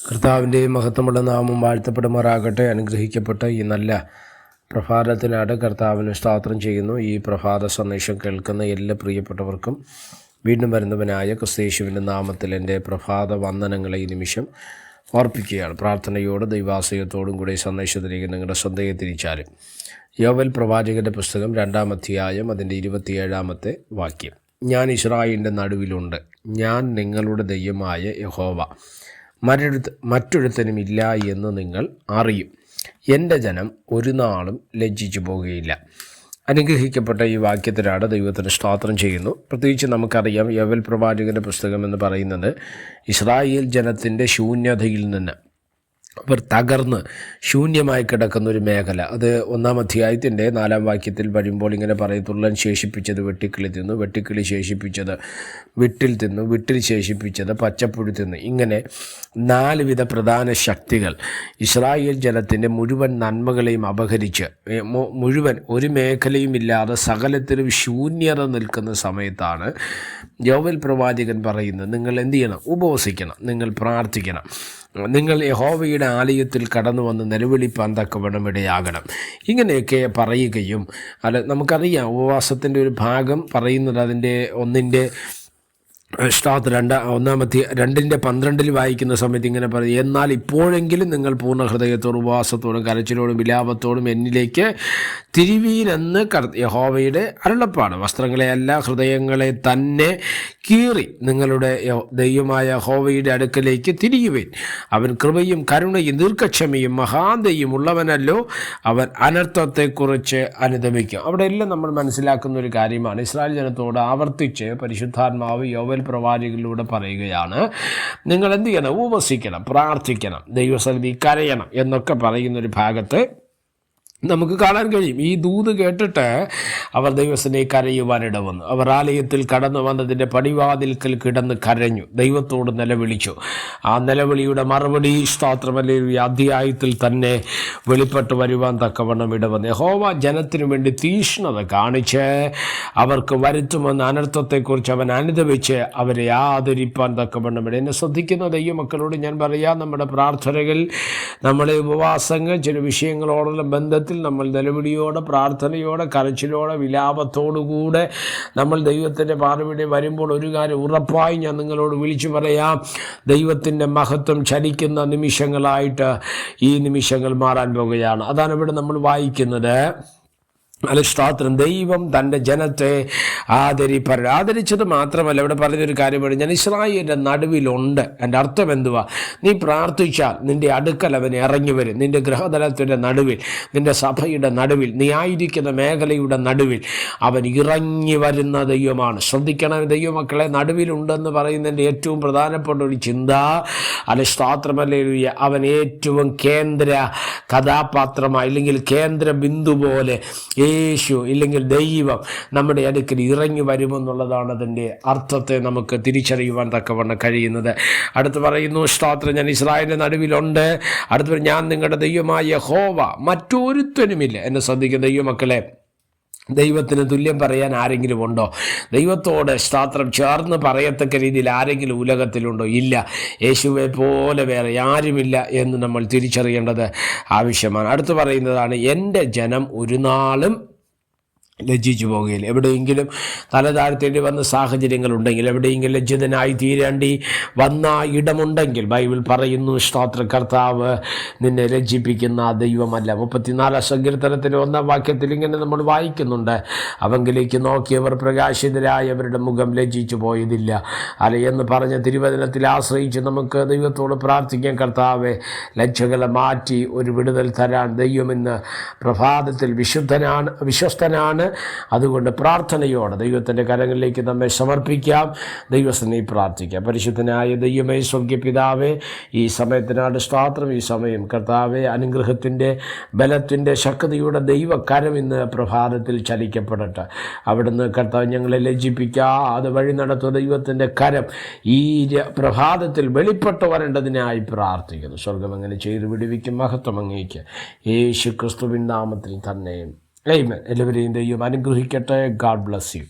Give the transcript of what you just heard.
കർത്താവിൻ്റെ മഹത്വമുള്ള നാമം വാഴ്ത്തപ്പെടുമാറാകട്ടെ. അനുഗ്രഹിക്കപ്പെട്ട ഈ നല്ല പ്രഭാതത്തിനായിട്ട് കർത്താവിന് സ്തോത്രം ചെയ്യുന്നു. ഈ പ്രഭാത സന്ദേശം കേൾക്കുന്ന എല്ലാ പ്രിയപ്പെട്ടവർക്കും വീണ്ടും വരുന്നവനായ ക്രിസ്തയേശുവിൻ്റെ നാമത്തിൽ എൻ്റെ പ്രഭാത വന്ദനങ്ങളെ ഈ നിമിഷം ഓർപ്പിക്കുകയാണ്. പ്രാർത്ഥനയോടും ദൈവാശ്രയത്തോടും കൂടി സന്ദേശത്തിലേക്ക് നിങ്ങളുടെ ശ്രദ്ധയെ തിരിച്ചാലും യോവേൽ പ്രവാചകൻ്റെ പുസ്തകം 2-ാം അധ്യായം അതിൻ്റെ 27-ാമത്തെ വാക്യം. ഞാൻ ഇസ്രായേലിൻ്റെ നടുവിലുണ്ട്, ഞാൻ നിങ്ങളുടെ ദൈവമായ യഹോവ, മറ്റൊരുത്തനുമില്ല എന്ന് നിങ്ങൾ അറിയും. എൻ്റെ ജനം ഒരു നാളും ലജ്ജിച്ചു പോകുകയില്ല. അനുഗ്രഹിക്കപ്പെട്ട ഈ വാക്യത്തിലാണ് ദൈവത്തിന് സ്തോത്രം ചെയ്യുന്നു. പ്രത്യേകിച്ച് നമുക്കറിയാം, യോവേൽ പ്രവാചകൻ്റെ പുസ്തകം എന്ന് പറയുന്നത് ഇസ്രായേൽ ജനത്തിൻ്റെ ശൂന്യതയിൽ നിന്ന് അവർ തകർന്ന് ശൂന്യമായി കിടക്കുന്ന ഒരു മേഖല. അത് 1-ാം അധ്യായത്തിൻ്റെ 4-ാം വാക്യത്തിൽ വരുമ്പോൾ ഇങ്ങനെ പറയും: തുള്ളൻ ശേഷിപ്പിച്ചത് വെട്ടിക്കിളി തിന്നു, വെട്ടിക്കിളി ശേഷിപ്പിച്ചത് വിട്ടിൽ തിന്നു, വിട്ടിൽ ശേഷിപ്പിച്ചത് പച്ചപ്പുഴു തിന്നു. ഇങ്ങനെ 4 വിധ പ്രധാന ശക്തികൾ ഇസ്രായേൽ ജനത്തിൻ്റെ മുഴുവൻ നന്മകളെയും അപഹരിച്ച് മുഴുവൻ ഒരു മേഖലയും ഇല്ലാതെ സകലത്തിലും ശൂന്യത നിൽക്കുന്ന സമയത്താണ് യോവേൽ പ്രവാചകൻ പറയുന്നത്, നിങ്ങൾ എന്ത് ചെയ്യണം? ഉപവസിക്കണം, നിങ്ങൾ പ്രാർത്ഥിക്കണം, നിങ്ങൾ യഹോവയുടെ ആലയത്തിൽ കടന്നു വന്ന് നിലവിളിപ്പാൻ തക്കവണ്ണം ഇടയാകണം. ഇങ്ങനെയൊക്കെ പറയുകയും നമുക്കറിയാം, ഉപവാസത്തിൻ്റെ ഒരു ഭാഗം പറയുന്നത് അതിൻ്റെ 1-ന്റെ 2-12 വായിക്കുന്ന സമയത്ത് ഇങ്ങനെ പറയും: എന്നാൽ ഇപ്പോഴെങ്കിലും നിങ്ങൾ പൂർണ്ണ ഹൃദയത്തോടും ഉപവാസത്തോടും കരച്ചിലോടും വിലാപത്തോടും എന്നിലേക്ക് തിരിവീനെന്ന് യഹോവയുടെ അരുളപ്പാട്. വസ്ത്രങ്ങളെയല്ല, ഹൃദയങ്ങളെ തന്നെ കീറി നിങ്ങളുടെ ദൈവമായ യഹോവയുടെ അടുക്കലേക്ക് തിരിയുവിൻ. അവൻ കൃപയും കരുണയും ദീർഘക്ഷമയും മഹാദയും ഉള്ളവനല്ലോ, അവൻ അനർത്ഥത്തെക്കുറിച്ച് അനുതപിക്കും. അവിടെ എല്ലാം നമ്മൾ മനസ്സിലാക്കുന്ന ഒരു കാര്യമാണ്. ഇസ്രായേൽ ജനത്തോട് ആവർത്തിച്ച് പരിശുദ്ധാത്മാവ് യോവേൽ പ്രവാചകനിലൂടെ പറയുകയാണ്, നിങ്ങൾ എന്ത് ചെയ്യണം? ഉപവസിക്കണം, പ്രാർത്ഥിക്കണം, ദൈവസന്നിധിയിൽ കരയണം എന്നൊക്കെ പറയുന്നൊരു ഭാഗത്ത് നമുക്ക് കാണാൻ കഴിയും. ഈ ദൂത് കേട്ടിട്ട് അവർ ദൈവസന്നിധിയിൽ കരയുവാനിട വന്നു. അവർ ആലയത്തിൽ കടന്നു വന്നതിൻ്റെ പടിവാതിൽക്കൽ കിടന്ന് കരഞ്ഞു, ദൈവത്തോട് നിലവിളിച്ചു. ആ നിലവിളിയുടെ മറുപടി സ്തോത്രമല്ലേ ഈ അധ്യായത്തിൽ തന്നെ വെളിപ്പെട്ട് വരുവാൻ തക്കവണ്ണം ഇടവന്നു. യഹോവ ജനത്തിനു വേണ്ടി തീഷ്ണത കാണിച്ച് അവർക്ക് വരുത്തുമെന്ന അനർത്ഥത്തെക്കുറിച്ച് അവൻ അനുദപിച്ച് അവരെ ആദരിപ്പാൻ തക്കവണ്ണം ഇട. എന്നെ ശ്രദ്ധിക്കുന്ന ദൈവമക്കളോട് ഞാൻ പറയാം, നമ്മുടെ പ്രാർത്ഥനകൾ, നമ്മുടെ ഉപവാസങ്ങൾ, ചില വിഷയങ്ങളോടുള്ള ബന്ധത്തിൽ നമ്മൾ നിലവിളിയോടെ, പ്രാർത്ഥനയോടെ, കരച്ചിലോടെ, വിലാപത്തോടുകൂടെ നമ്മൾ ദൈവത്തിൻ്റെ പാതവിടെ വരുമ്പോൾ ഒരു കാര്യം ഉറപ്പായി ഞാൻ നിങ്ങളോട് വിളിച്ചു പറയാം: ദൈവത്തിൻ്റെ മഹത്വം ചലിക്കുന്ന നിമിഷങ്ങളായിട്ട് ഈ നിമിഷങ്ങൾ മാറാൻ പോകുകയാണ്. അതാണ് ഇവിടെ നമ്മൾ വായിക്കുന്നത്. സ്തോത്രം. ദൈവം തൻ്റെ ജനത്തെ ആദരിച്ചത് മാത്രമല്ല, ഇവിടെ പറഞ്ഞൊരു കാര്യമാണ്, ഞാൻ ഇസ്രായേലിൻ്റെ നടുവിലുണ്ട്. എൻ്റെ അർത്ഥം എന്തുവാ? നീ പ്രാർത്ഥിച്ചാൽ നിൻ്റെ അടുക്കൽ അവൻ ഇറങ്ങി വരും. നിൻ്റെ ഗൃഹതലത്തിൻ്റെ നടുവിൽ, നിൻ്റെ സഭയുടെ നടുവിൽ, നീ ആയിരിക്കുന്ന മേഖലയുടെ നടുവിൽ അവൻ ഇറങ്ങി വരുന്ന ദൈവമാണ്. ശ്രദ്ധിക്കണം ദൈവമക്കളെ, നടുവിലുണ്ടെന്ന് പറയുന്നതിൻ്റെ ഏറ്റവും പ്രധാനപ്പെട്ട ഒരു ചിന്ത, സ്തോത്രമല്ലേ, അവൻ ഏറ്റവും കേന്ദ്ര കഥാപാത്രമായി, അല്ലെങ്കിൽ കേന്ദ്ര ബിന്ദു പോലെ യേശു ഇല്ലെങ്കിൽ ദൈവം നമ്മുടെ അടുക്കൽ ഇറങ്ങി വരുമെന്നുള്ളതാണ് അതിൻ്റെ അർത്ഥത്തെ നമുക്ക് തിരിച്ചറിയുവാൻ തക്കവണ്ണം കഴിയുന്നത്. അടുത്ത് പറയുന്നു, സ്തോത്രം, ഞാൻ ഇസ്രായേലിൻ്റെ നടുവിലുണ്ട്. അടുത്ത് ഞാൻ നിങ്ങളുടെ ദൈവമായ യഹോവ, മറ്റൊരുത്തനുമില്ല. എന്നെ ശ്രദ്ധിക്കുന്ന ദൈവമക്കളെ, ദൈവത്തിന് തുല്യം പറയാൻ ആരെങ്കിലും ഉണ്ടോ? ദൈവത്തോട് സ്തോത്രം ചേർന്ന് പറയത്തക്ക രീതിയിൽ ആരെങ്കിലും ഉലകത്തിലുണ്ടോ? ഇല്ല. യേശുവെ പോലെ വേറെ ആരുമില്ല എന്ന് നമ്മൾ തിരിച്ചറിയേണ്ടത് ആവശ്യമാണ്. അടുത്ത് പറയുന്നതാണ്, എൻ്റെ ജനം ഒരു നാളും ലജ്ജിച്ചു പോകുകയില്ല. എവിടെയെങ്കിലും തല താഴ്ത്തേണ്ടി വന്ന സാഹചര്യങ്ങളുണ്ടെങ്കിൽ, എവിടെയെങ്കിലും ലജ്ജിതനായി തീരേണ്ടി വന്ന ഇടമുണ്ടെങ്കിൽ, ബൈബിൾ പറയുന്നു, സ്തോത്ര, കർത്താവ് നിന്നെ ലജ്ജിപ്പിക്കുന്ന ദൈവമല്ല. 34-ാം സങ്കീർത്തനത്തിൻ്റെ 1-ാം വാക്യത്തിൽ ഇങ്ങനെ നമ്മൾ വായിക്കുന്നുണ്ട്: അവങ്കിലേക്ക് നോക്കിയവർ പ്രകാശിതരായി അവരുടെ മുഖം ലജ്ജിച്ചു പോയതില്ല എന്ന് പറഞ്ഞ തിരുവചനത്തിൽ ആശ്രയിച്ച് നമുക്ക് ദൈവത്തോട് പ്രാർത്ഥിക്കാൻ. കർത്താവെ, ലജ്ജകളെ മാറ്റി ഒരു വിടുതൽ തരാൻ ദൈവം ഇന്ന് പ്രഭാതത്തിൽ വിശ്വസ്തനാണ്. അതുകൊണ്ട് പ്രാർത്ഥനയോടെ ദൈവത്തിൻ്റെ കരങ്ങളിലേക്ക് നമ്മെ സമർപ്പിക്കാം, ദൈവസന്നിധിയിൽ പ്രാർത്ഥിക്കാം. പരിശുദ്ധനായ ദൈവമേ, സ്വർഗ്ഗീയ പിതാവേ, ഈ സമയത്തിനാണ് സ്തോത്രം. ഈ സമയം കർത്താവേ, അനുഗ്രഹത്തിൻ്റെ, ബലത്തിൻ്റെ, ശക്തിയുടെ ദൈവകരം ഇന്ന് പ്രഭാതത്തിൽ ചലിക്കപ്പെടട്ടെ. അവിടുന്ന് കർത്താവ് ഞങ്ങളെ ലജ്ജിപ്പിക്കാതെ വഴി നടത്തുന്ന ദൈവത്തിൻ്റെ കരം ഈ പ്രഭാതത്തിൽ വെളിപ്പെട്ടു വരേണ്ടതിനായി പ്രാർത്ഥിക്കുന്നു. സ്വർഗം അങ്ങനെ ചെയ്ത് വിടുവിക്കും. മഹത്വം അങ്ങേക്ക് യേശു ക്രിസ്തുവിൻ നാമത്തിൽ തന്നെ. ആമേൻ. എല്ലാവരെയും ദൈവം അനുഗ്രഹിക്കട്ടെ. God bless you.